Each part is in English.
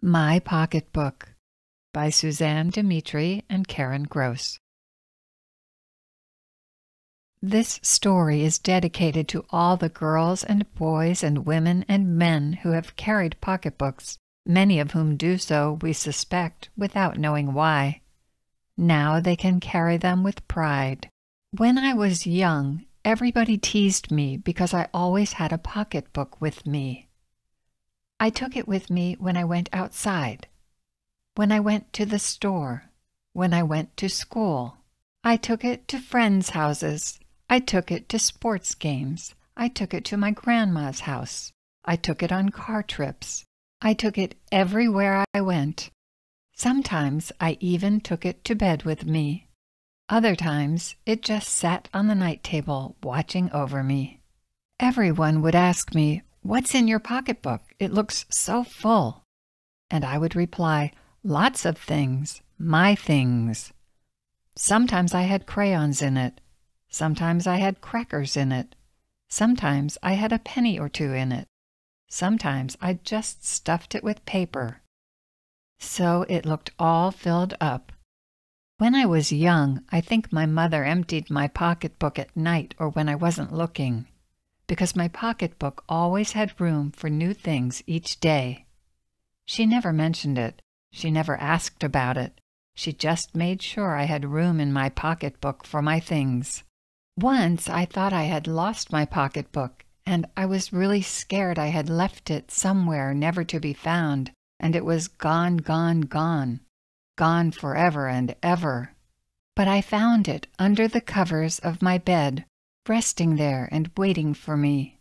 My Pocketbook by Susanne, Demetri, and Karen Gross. This story is dedicated to all the girls and boys and women and men who have carried pocketbooks, many of whom do so, we suspect, without knowing why. Now they can carry them with pride. When I was young, everybody teased me because I always had a pocketbook with me. I took it with me when I went outside, when I went to the store, when I went to school. I took it to friends' houses. I took it to sports games. I took it to my grandma's house. I took it on car trips. I took it everywhere I went. Sometimes I even took it to bed with me. Other times it just sat on the night table watching over me. Everyone would ask me, "What's in your pocketbook? It looks so full." And I would reply, "Lots of things, my things." Sometimes I had crayons in it. Sometimes I had crackers in it. Sometimes I had a penny or two in it. Sometimes I just stuffed it with paper. So it looked all filled up. When I was young, I think my mother emptied my pocketbook at night or when I wasn't looking, because my pocketbook always had room for new things each day. She never mentioned it. She never asked about it. She just made sure I had room in my pocketbook for my things. Once I thought I had lost my pocketbook, and I was really scared I had left it somewhere never to be found, and it was gone, gone, gone. Gone forever and ever. But I found it under the covers of my bed, resting there and waiting for me.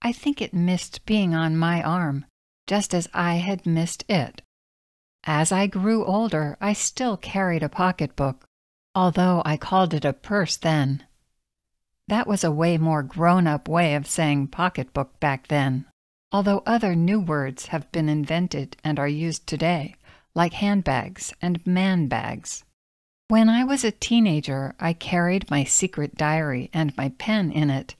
I think it missed being on my arm, just as I had missed it. As I grew older, I still carried a pocketbook, although I called it a purse then. That was a way more grown-up way of saying pocketbook back then, although other new words have been invented and are used today, like handbags and man bags. When I was a teenager, I carried my secret diary and my pen in it.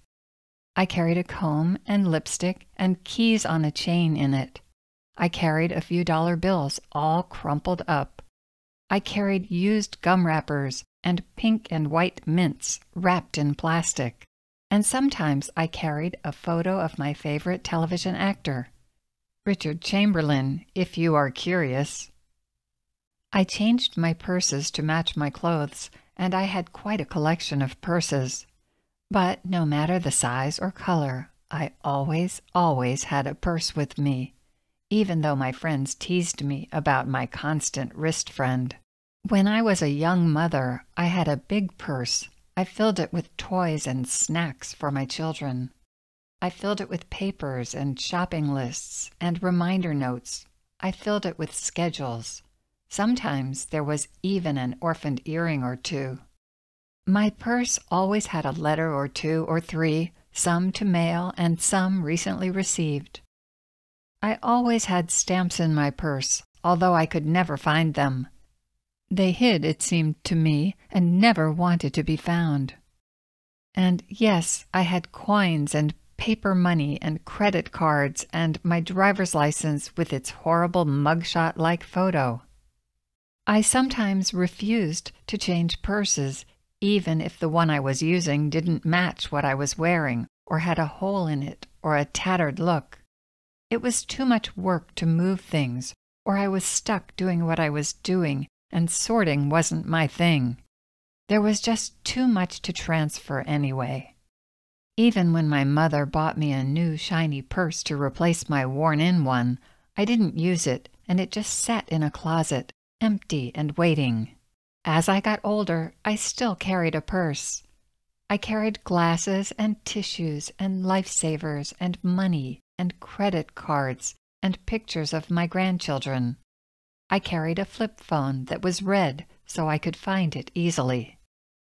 I carried a comb and lipstick and keys on a chain in it. I carried a few dollar bills all crumpled up. I carried used gum wrappers and pink and white mints wrapped in plastic. And sometimes I carried a photo of my favorite television actor, Richard Chamberlain, if you are curious. I changed my purses to match my clothes, and I had quite a collection of purses. But no matter the size or color, I always had a purse with me, even though my friends teased me about my constant wrist friend. When I was a young mother, I had a big purse. I filled it with toys and snacks for my children. I filled it with papers and shopping lists and reminder notes. I filled it with schedules. Sometimes there was even an orphaned earring or two. My purse always had a letter or two or three, some to mail and some recently received. I always had stamps in my purse, although I could never find them. They hid, it seemed to me, and never wanted to be found. And yes, I had coins and paper money and credit cards and my driver's license with its horrible mugshot-like photo. I sometimes refused to change purses, even if the one I was using didn't match what I was wearing, or had a hole in it, or a tattered look. It was too much work to move things, or I was stuck doing what I was doing, and sorting wasn't my thing. There was just too much to transfer anyway. Even when my mother bought me a new shiny purse to replace my worn-in one, I didn't use it, and it just sat in a closet, empty and waiting. As I got older, I still carried a purse. I carried glasses and tissues and lifesavers and money and credit cards and pictures of my grandchildren. I carried a flip phone that was red so I could find it easily.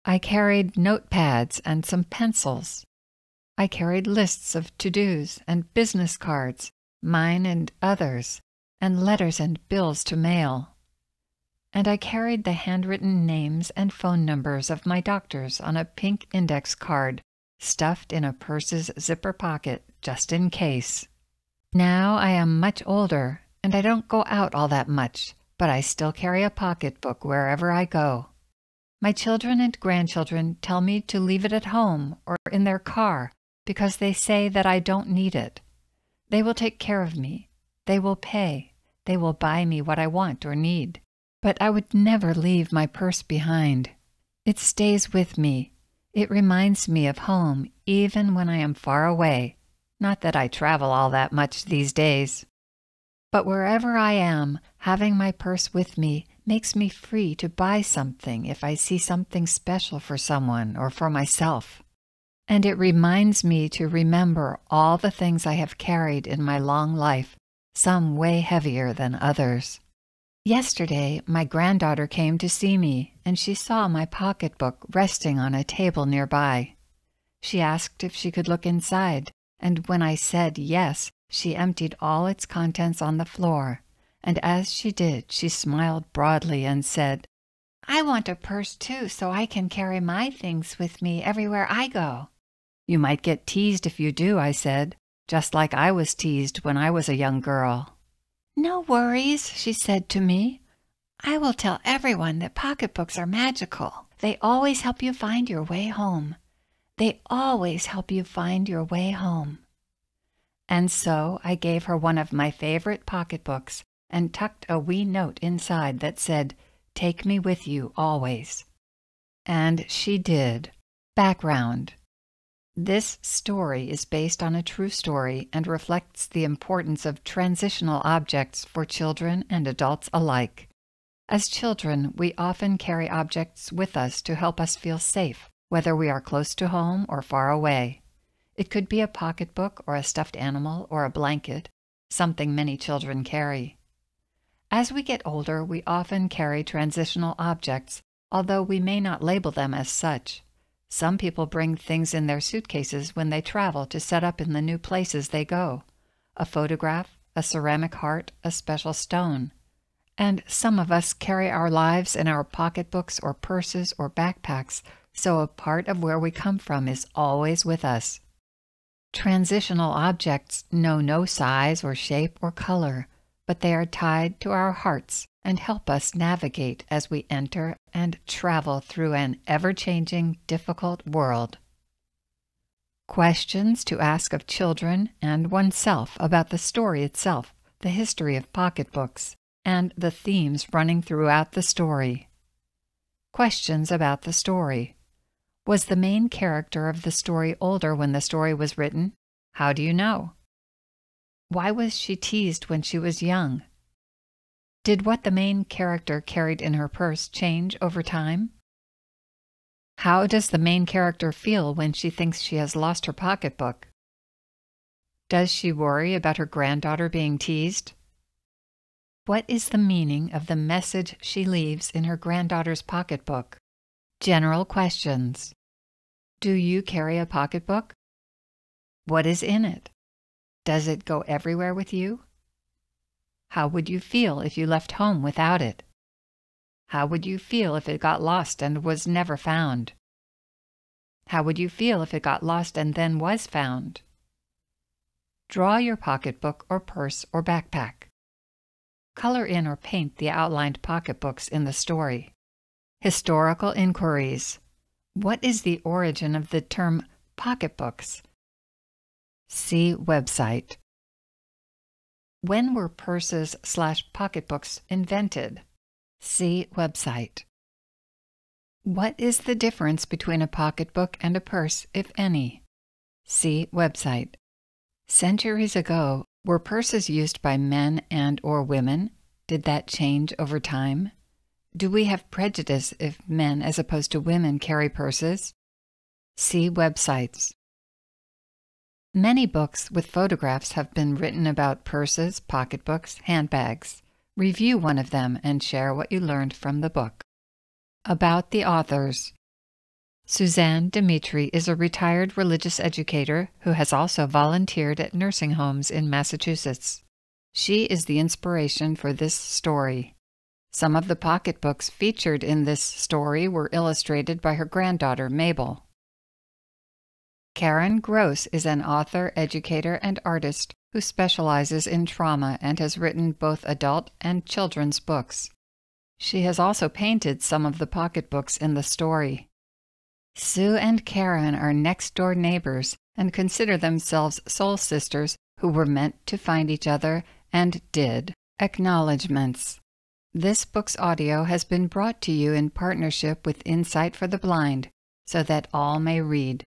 I carried notepads and some pencils. I carried lists of to-dos and business cards, mine and others, and letters and bills to mail. And I carried the handwritten names and phone numbers of my doctors on a pink index card, stuffed in a purse's zipper pocket just in case. Now I am much older, and I don't go out all that much, but I still carry a pocketbook wherever I go. My children and grandchildren tell me to leave it at home or in their car because they say that I don't need it. They will take care of me. They will pay. They will buy me what I want or need. But I would never leave my purse behind. It stays with me. It reminds me of home even when I am far away. Not that I travel all that much these days. But wherever I am, having my purse with me makes me free to buy something if I see something special for someone or for myself. And it reminds me to remember all the things I have carried in my long life, some way heavier than others. Yesterday, my granddaughter came to see me, and she saw my pocketbook resting on a table nearby. She asked if she could look inside, and when I said yes, she emptied all its contents on the floor, and as she did, she smiled broadly and said, "I want a purse too, so I can carry my things with me everywhere I go." "You might get teased if you do," I said, "just like I was teased when I was a young girl." "No worries," she said to me. "I will tell everyone that pocketbooks are magical. They always help you find your way home. They always help you find your way home." And so I gave her one of my favorite pocketbooks and tucked a wee note inside that said, "Take me with you always." And she did. Background. This story is based on a true story and reflects the importance of transitional objects for children and adults alike. As children, we often carry objects with us to help us feel safe, whether we are close to home or far away. It could be a pocketbook or a stuffed animal or a blanket, something many children carry. As we get older, we often carry transitional objects, although we may not label them as such. Some people bring things in their suitcases when they travel to set up in the new places they go. A photograph, a ceramic heart, a special stone. And some of us carry our lives in our pocketbooks or purses or backpacks, so a part of where we come from is always with us. Transitional objects know no size or shape or color, but they are tied to our hearts and help us navigate as we enter and travel through an ever-changing, difficult world. Questions to ask of children and oneself about the story itself, the history of pocketbooks, and the themes running throughout the story. Questions about the story. Was the main character of the story older when the story was written? How do you know? Why was she teased when she was young? Did what the main character carried in her purse change over time? How does the main character feel when she thinks she has lost her pocketbook? Does she worry about her granddaughter being teased? What is the meaning of the message she leaves in her granddaughter's pocketbook? General questions. Do you carry a pocketbook? What is in it? Does it go everywhere with you? How would you feel if you left home without it? How would you feel if it got lost and was never found? How would you feel if it got lost and then was found? Draw your pocketbook or purse or backpack. Color in or paint the outlined pocketbooks in the story. Historical inquiries. What is the origin of the term pocketbooks? See website. When were purses/pocketbooks invented? See website. What is the difference between a pocketbook and a purse, if any? See website. Centuries ago, were purses used by men and/or women? Did that change over time? Do we have prejudice if men as opposed to women carry purses? See websites. Many books with photographs have been written about purses, pocketbooks, handbags. Review one of them and share what you learned from the book. About the authors. Susanne Demetri is a retired religious educator who has also volunteered at nursing homes in Massachusetts. She is the inspiration for this story. Some of the pocketbooks featured in this story were illustrated by her granddaughter, Mabel. Karen Gross is an author, educator, and artist who specializes in trauma and has written both adult and children's books. She has also painted some of the pocketbooks in the story. Sue and Karen are next-door neighbors and consider themselves soul sisters who were meant to find each other and did. Acknowledgements. This book's audio has been brought to you in partnership with Insight for the Blind, so that all may read.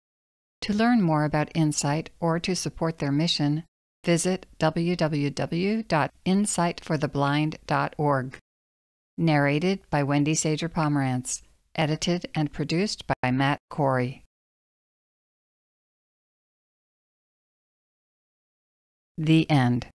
To learn more about Insight or to support their mission, visit www.insightfortheblind.org. Narrated by Wendy Sager Pomerantz. Edited and produced by Matt Corey. The end.